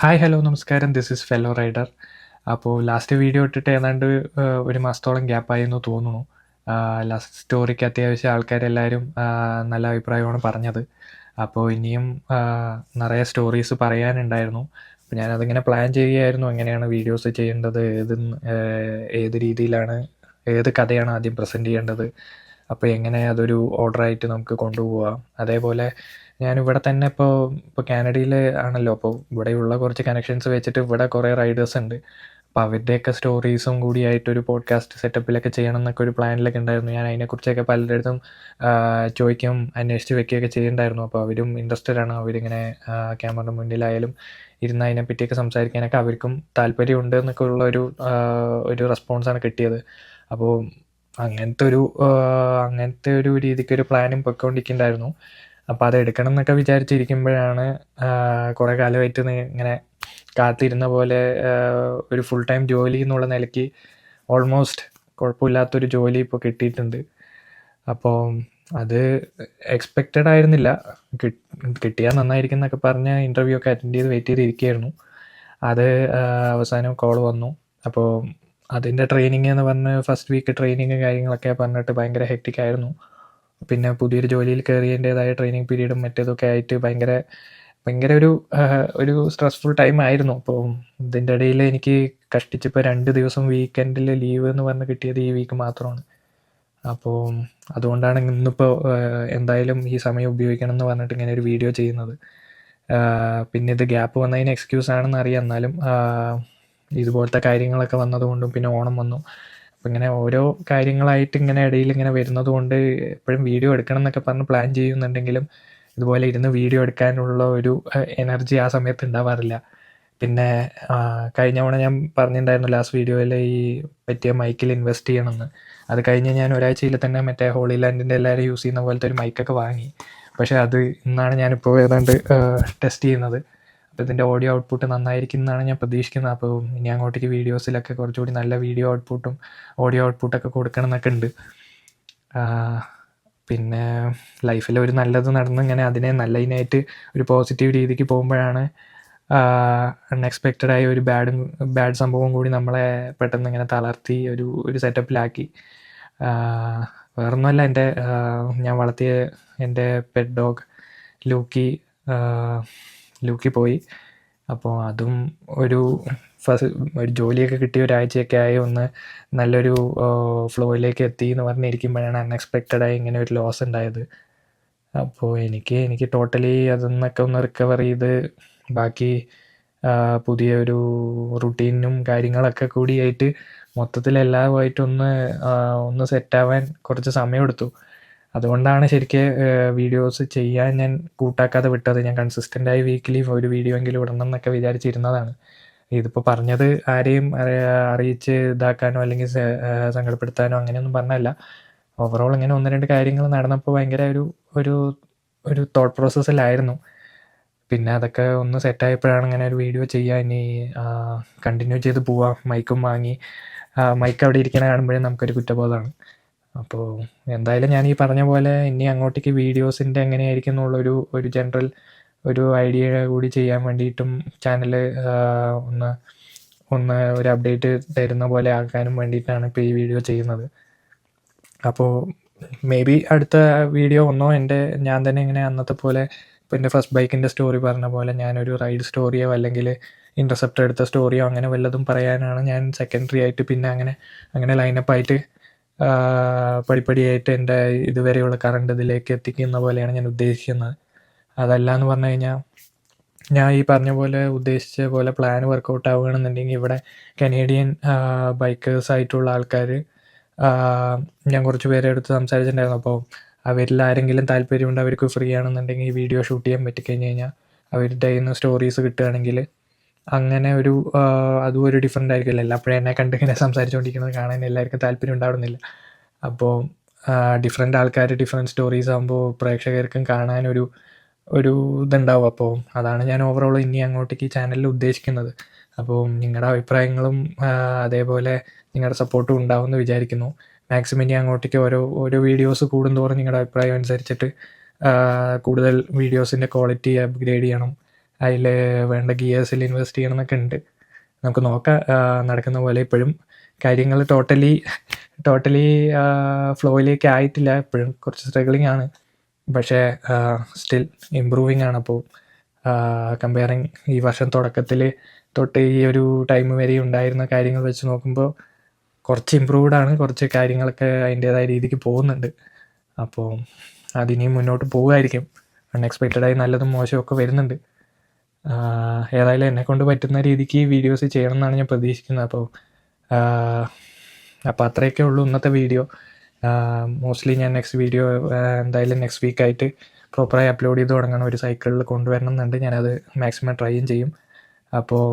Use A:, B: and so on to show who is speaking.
A: Hi hello നമസ്കാരം. This is fellow rider. അപ്പോൾ last video ഇട്ടിട്ട് ഏതാണ്ട് ഒരു മാസത്തോളം ഗ്യാപ്പായി എന്ന് തോന്നുന്നു. ലാസ്റ്റ് സ്റ്റോറിക്ക് അത്യാവശ്യം ആൾക്കാരെല്ലാവരും നല്ല അഭിപ്രായമാണ് പറഞ്ഞത്. അപ്പോൾ ഇനിയും നിറയെ സ്റ്റോറീസ് പറയാനുണ്ടായിരുന്നു. അപ്പോൾ ഞാനതിങ്ങനെ പ്ലാൻ ചെയ്യുകയായിരുന്നു, എങ്ങനെയാണ് വീഡിയോസ് ചെയ്യേണ്ടത്, ഏത് രീതിയിലാണ്, ഏത് കഥയാണ് ആദ്യം പ്രസൻറ്റ് ചെയ്യേണ്ടത്, അപ്പോൾ എങ്ങനെ അതൊരു ഓർഡറായിട്ട് നമുക്ക് കൊണ്ടുപോകാം. അതേപോലെ ഞാനിവിടെ തന്നെ ഇപ്പോൾ കാനഡയിൽ ആണല്ലോ. അപ്പോൾ ഇവിടെയുള്ള കുറച്ച് കണക്ഷൻസ് വെച്ചിട്ട് ഇവിടെ കുറേ റൈഡേഴ്സ് ഉണ്ട്. അപ്പോൾ അവരുടെയൊക്കെ സ്റ്റോറീസും കൂടിയായിട്ടൊരു പോഡ്കാസ്റ്റ് സെറ്റപ്പിലൊക്കെ ചെയ്യണം എന്നൊക്കെ ഒരു പ്ലാനിലൊക്കെ ഉണ്ടായിരുന്നു. ഞാൻ അതിനെക്കുറിച്ചൊക്കെ പലരുടെ അടുത്തും ചോദിക്കും, അന്വേഷിച്ച് വെക്കുകയൊക്കെ ചെയ്യുന്നുണ്ടായിരുന്നു. അപ്പോൾ അവരും ഇൻട്രസ്റ്റഡ് ആണ്. അവരിങ്ങനെ ക്യാമറയുടെ മുന്നിലായാലും ഇരുന്ന് അതിനെപ്പറ്റിയൊക്കെ സംസാരിക്കാനൊക്കെ അവർക്കും താല്പര്യമുണ്ട് എന്നൊക്കെ ഉള്ള ഒരു റെസ്പോൺസാണ് കിട്ടിയത്. അപ്പോൾ അങ്ങനത്തെ ഒരു രീതിക്കൊരു പ്ലാനും പൊയ്ക്കൊണ്ടിരിക്കുന്നുണ്ടായിരുന്നു. അപ്പോൾ അത് എടുക്കണം എന്നൊക്കെ വിചാരിച്ചിരിക്കുമ്പോഴാണ് കുറേ കാലമായിട്ട് ഇങ്ങനെ കാത്തിരുന്ന പോലെ ഒരു ഫുൾ ടൈം ജോലി എന്നുള്ള നിലയ്ക്ക് ഓൾമോസ്റ്റ് കുഴപ്പമില്ലാത്തൊരു ജോലി ഇപ്പോൾ കിട്ടിയിട്ടുണ്ട്. അപ്പോൾ അത് എക്സ്പെക്റ്റഡ് ആയിരുന്നില്ല. കിട്ടിയാൽ നന്നായിരിക്കും എന്നൊക്കെ പറഞ്ഞ് ഇൻ്റർവ്യൂ ഒക്കെ അറ്റൻഡ് ചെയ്ത് വെയിറ്റ് ചെയ്തിരിക്കുകയായിരുന്നു. അത് അവസാനം കോൾ വന്നു. അപ്പോൾ അതിൻ്റെ ട്രെയിനിങ് എന്ന് പറഞ്ഞ് ഫസ്റ്റ് വീക്ക് ട്രെയിനിങ് കാര്യങ്ങളൊക്കെ പറഞ്ഞിട്ട് ഭയങ്കര ഹെക്റ്റിക് ആയിരുന്നു. പിന്നെ പുതിയൊരു ജോലിയിൽ കയറിയതിൻ്റേതായ ട്രെയിനിങ് പീരീഡും മറ്റേതൊക്കെ ആയിട്ട് ഭയങ്കര ഒരു സ്ട്രെസ്ഫുൾ ടൈം ആയിരുന്നു. അപ്പോൾ ഇതിൻ്റെ ഇടയിൽ എനിക്ക് കഷ്ടിച്ചിപ്പോൾ 2 ദിവസം വീക്കെൻഡിൽ ലീവ് എന്ന് പറഞ്ഞ് കിട്ടിയത് ഈ വീക്ക് മാത്രമാണ്. അപ്പോൾ അതുകൊണ്ടാണ് ഇന്നിപ്പോൾ എന്തായാലും ഈ സമയം ഉപയോഗിക്കണം എന്ന് പറഞ്ഞിട്ട് ഇങ്ങനെ ഒരു വീഡിയോ ചെയ്യുന്നത്. പിന്നെ ഇത് ഗ്യാപ്പ് വന്നതിന് എക്സ്ക്യൂസ് ആണെന്ന് അറിയാം. എന്നാലും ഇതുപോലത്തെ കാര്യങ്ങളൊക്കെ വന്നതുകൊണ്ടും പിന്നെ ഓണം വന്നു. അപ്പം ഇങ്ങനെ ഓരോ കാര്യങ്ങളായിട്ട് ഇങ്ങനെ ഇടയിൽ ഇങ്ങനെ വരുന്നത് കൊണ്ട് എപ്പോഴും വീഡിയോ എടുക്കണം എന്നൊക്കെ പറഞ്ഞ് പ്ലാൻ ചെയ്യുന്നുണ്ടെങ്കിലും ഇതുപോലെ ഇരുന്ന് വീഡിയോ എടുക്കാനുള്ള ഒരു എനർജി ആ സമയത്ത് ഉണ്ടാവാറില്ല. പിന്നെ കഴിഞ്ഞ തവണ ഞാൻ പറഞ്ഞിട്ടുണ്ടായിരുന്നു ലാസ്റ്റ് വീഡിയോയിൽ ഈ പറ്റിയ മൈക്കിൽ ഇൻവെസ്റ്റ് ചെയ്യണമെന്ന്. അത് കഴിഞ്ഞ് ഞാൻ ഒരാഴ്ചയിൽ തന്നെ മറ്റേ ഹോളി ലാൻഡിൻ്റെ എല്ലാവരും യൂസ് ചെയ്യുന്ന പോലത്തെ ഒരു മൈക്കൊക്കെ വാങ്ങി. പക്ഷേ അത് ഇന്നാണ് ഞാനിപ്പോൾ ഏതാണ്ട് ടെസ്റ്റ് ചെയ്യുന്നത്. അപ്പോൾ ഇതിൻ്റെ ഓഡിയോ ഔട്ട്പുട്ട് നന്നായിരിക്കും എന്നാണ് ഞാൻ പ്രതീക്ഷിക്കുന്നത്. അപ്പോൾ ഇനി അങ്ങോട്ടേക്ക് വീഡിയോസിലൊക്കെ കുറച്ചുകൂടി നല്ല വീഡിയോ ഔട്ട്പുട്ടും ഓഡിയോ ഔട്ട്പുട്ടൊക്കെ കൊടുക്കണം എന്നൊക്കെ ഉണ്ട്. പിന്നെ ലൈഫിൽ ഒരു നല്ലത് നടന്ന് ഇങ്ങനെ അതിനെ നല്ലതിനായിട്ട് ഒരു പോസിറ്റീവ് രീതിക്ക് പോകുമ്പോഴാണ് അൺഎക്സ്പെക്റ്റഡായ ഒരു ബാഡ് സംഭവം കൂടി നമ്മളെ പെട്ടെന്ന് ഇങ്ങനെ തളർത്തി ഒരു സെറ്റപ്പിലാക്കി. വേറൊന്നുമല്ല, ഞാൻ വളർത്തിയ എൻ്റെ പെറ്റ് ഡോഗ് ലൂക്കി പോയി. അപ്പോൾ അതും ഒരു ജോലിയൊക്കെ കിട്ടിയ ഒരാഴ്ചയൊക്കെ ആയി ഒന്ന് നല്ലൊരു ഫ്ലോയിലേക്ക് എത്തി എന്ന് പറഞ്ഞിരിക്കുമ്പോഴാണ് അൺഎക്സ്പെക്റ്റഡായി ഇങ്ങനെ ഒരു ലോസ് ഉണ്ടായത്. അപ്പോൾ എനിക്ക് ടോട്ടലി അതിന്നൊക്കെ ഒന്ന് റിക്കവർ ചെയ്ത് ബാക്കി പുതിയ ഒരു റുട്ടീനും കാര്യങ്ങളൊക്കെ കൂടിയായിട്ട് മൊത്തത്തിൽ എല്ലാമായിട്ടൊന്ന് സെറ്റാവാൻ കുറച്ച് സമയമെടുത്തു. അതുകൊണ്ടാണ് ശരിക്കും വീഡിയോസ് ചെയ്യാൻ ഞാൻ കൂട്ടാക്കാതെ വിട്ടത്. ഞാൻ കൺസിസ്റ്റൻ്റായി വീക്കിലി ഒരു വീഡിയോ എങ്കിലും ഇടണം എന്നൊക്കെ വിചാരിച്ചിരുന്നതാണ്. ഇതിപ്പോൾ പറഞ്ഞത് ആരെയും അറിയിച്ച് ഇതാക്കാനോ അല്ലെങ്കിൽ സങ്കടപ്പെടുത്താനോ അങ്ങനെയൊന്നും പറഞ്ഞല്ല. ഓവറോൾ ഇങ്ങനെ 1-2 കാര്യങ്ങൾ നടന്നപ്പോൾ ഭയങ്കര ഒരു തോട്ട് പ്രോസസ്സിലായിരുന്നു. പിന്നെ അതൊക്കെ ഒന്ന് സെറ്റായപ്പോഴാണ് ഇങ്ങനെ ഒരു വീഡിയോ ചെയ്യാൻ ഇനി കണ്ടിന്യൂ ചെയ്ത് പോവാം. മൈക്കും വാങ്ങി മൈക്ക് അവിടെ ഇരിക്കണ കാണുമ്പോഴേ നമുക്കൊരു കുറ്റബോധമാണ്. അപ്പോൾ എന്തായാലും ഞാൻ ഈ പറഞ്ഞ പോലെ ഇനി അങ്ങോട്ടേക്ക് വീഡിയോസിൻ്റെ എങ്ങനെയായിരിക്കും എന്നുള്ളൊരു ജനറൽ ഒരു ഐഡിയ കൂടി ചെയ്യാൻ വേണ്ടിയിട്ടും ചാനൽ ഒന്ന് ഒന്ന് ഒരു അപ്ഡേറ്റ് തരുന്ന പോലെ ആക്കാനും വേണ്ടിയിട്ടാണ് ഇപ്പോൾ ഈ വീഡിയോ ചെയ്യുന്നത്. അപ്പോൾ മേ ബി അടുത്ത വീഡിയോ ഞാൻ തന്നെ ഇങ്ങനെ അന്നത്തെ പോലെ ഇപ്പോൾ എൻ്റെ ഫസ്റ്റ് ബൈക്കിൻ്റെ സ്റ്റോറി പറഞ്ഞ പോലെ ഞാനൊരു റൈഡ് സ്റ്റോറിയോ അല്ലെങ്കിൽ ഇൻ്റർസെപ്റ്റർ എടുത്ത സ്റ്റോറിയോ അങ്ങനെ വല്ലതും പറയാനാണ് ഞാൻ സെക്കൻഡറി ആയിട്ട് പിന്നെ അങ്ങനെ ലൈനപ്പായിട്ട് പടിപ്പടിയായിട്ട് എൻ്റെ ഇതുവരെയുള്ള കറണ്ട് ഇതിലേക്ക് എത്തിക്കുന്ന പോലെയാണ് ഞാൻ ഉദ്ദേശിക്കുന്നത്. അതല്ല എന്ന് പറഞ്ഞു കഴിഞ്ഞാൽ ഞാൻ ഈ പറഞ്ഞ പോലെ ഉദ്ദേശിച്ച പോലെ പ്ലാൻ വർക്കൗട്ട് ആവുകയാണെന്നുണ്ടെങ്കിൽ ഇവിടെ കനേഡിയൻ ബൈക്കേഴ്സായിട്ടുള്ള ആൾക്കാർ ഞാൻ കുറച്ച് പേരെ അടുത്ത് സംസാരിച്ചിട്ടുണ്ടായിരുന്നു. അപ്പോൾ അവരിൽ ആരെങ്കിലും താല്പര്യമുണ്ട്, അവർക്ക് ഫ്രീ ആണെന്നുണ്ടെങ്കിൽ ഈ വീഡിയോ ഷൂട്ട് ചെയ്യാൻ പറ്റിക്കഴിഞ്ഞ് കഴിഞ്ഞാൽ അവരുടെ കയ്യിൽ നിന്ന് സ്റ്റോറീസ് കിട്ടുകയാണെങ്കിൽ അങ്ങനെ അതും ഒരു ഡിഫറെൻ്റ് ആയിരിക്കുമല്ലോ. എല്ലാപ്പോഴും എന്നെ കണ്ടിങ്ങനെ സംസാരിച്ചുകൊണ്ടിരിക്കുന്നത് കാണാൻ എല്ലാവർക്കും താല്പര്യം ഉണ്ടാവുന്നില്ല. അപ്പോൾ ഡിഫറെൻ്റ് ആൾക്കാർ ഡിഫറെൻറ്റ് സ്റ്റോറീസ് ആകുമ്പോൾ പ്രേക്ഷകർക്കും കാണാനൊരു ഇതുണ്ടാവും. അപ്പോൾ അതാണ് ഞാൻ ഓവറോൾ ഇനി അങ്ങോട്ടേക്ക് ഈ ചാനലിൽ ഉദ്ദേശിക്കുന്നത്. അപ്പോൾ നിങ്ങളുടെ അഭിപ്രായങ്ങളും അതേപോലെ നിങ്ങളുടെ സപ്പോർട്ടും ഉണ്ടാവുമെന്ന് വിചാരിക്കുന്നു. മാക്സിമം ഇനി അങ്ങോട്ടേക്ക് ഓരോ വീഡിയോസ് കൂടുന്തോറും നിങ്ങളുടെ അഭിപ്രായം അനുസരിച്ചിട്ട് കൂടുതൽ വീഡിയോസിൻ്റെ ക്വാളിറ്റി അപ്ഗ്രേഡ് ചെയ്യണം. അതിൽ വേണ്ട ഗിയേഴ്സിൽ ഇൻവെസ്റ്റ് ചെയ്യണം എന്നൊക്കെ ഉണ്ട്. നമുക്ക് നോക്കാം നടക്കുന്ന പോലെ. ഇപ്പോഴും കാര്യങ്ങൾ ടോട്ടലി ഫ്ലോയിലേക്ക് ആയിട്ടില്ല. ഇപ്പോഴും കുറച്ച് സ്ട്രഗിളിങ് ആണ്. പക്ഷേ സ്റ്റിൽ ഇമ്പ്രൂവിങ് ആണ്. അപ്പോൾ കമ്പയറിങ് ഈ വർഷം തുടക്കത്തിൽ തൊട്ട് ഈ ഒരു ടൈം വരെ ഉണ്ടായിരുന്ന കാര്യങ്ങൾ വെച്ച് നോക്കുമ്പോൾ കുറച്ച് ഇമ്പ്രൂവ്ഡ് ആണ്. കുറച്ച് കാര്യങ്ങളൊക്കെ അതിൻ്റേതായ രീതിക്ക് പോകുന്നുണ്ട്. അപ്പോൾ അതിനിയും മുന്നോട്ട് പോകുമായിരിക്കും. അൺഎക്സ്പെക്റ്റഡായി നല്ലതും മോശമൊക്കെ വരുന്നുണ്ട്. ഏതായാലും എന്നെക്കൊണ്ട് പറ്റുന്ന രീതിക്ക് വീഡിയോസ് ചെയ്യണം എന്നാണ് ഞാൻ പ്രതീക്ഷിക്കുന്നത്. അപ്പോൾ അത്രയൊക്കെ ഉള്ളൂ ഇന്നത്തെ വീഡിയോ. മോസ്റ്റ്ലി ഞാൻ നെക്സ്റ്റ് വീഡിയോ എന്തായാലും നെക്സ്റ്റ് വീക്കായിട്ട് പ്രോപ്പറായി അപ്ലോഡ് ചെയ്ത് തുടങ്ങണം. ഒരു സൈക്കിളിൽ കൊണ്ടുവരണം എന്നുണ്ട്. ഞാനത് മാക്സിമം ട്രൈയും ചെയ്യും. അപ്പോൾ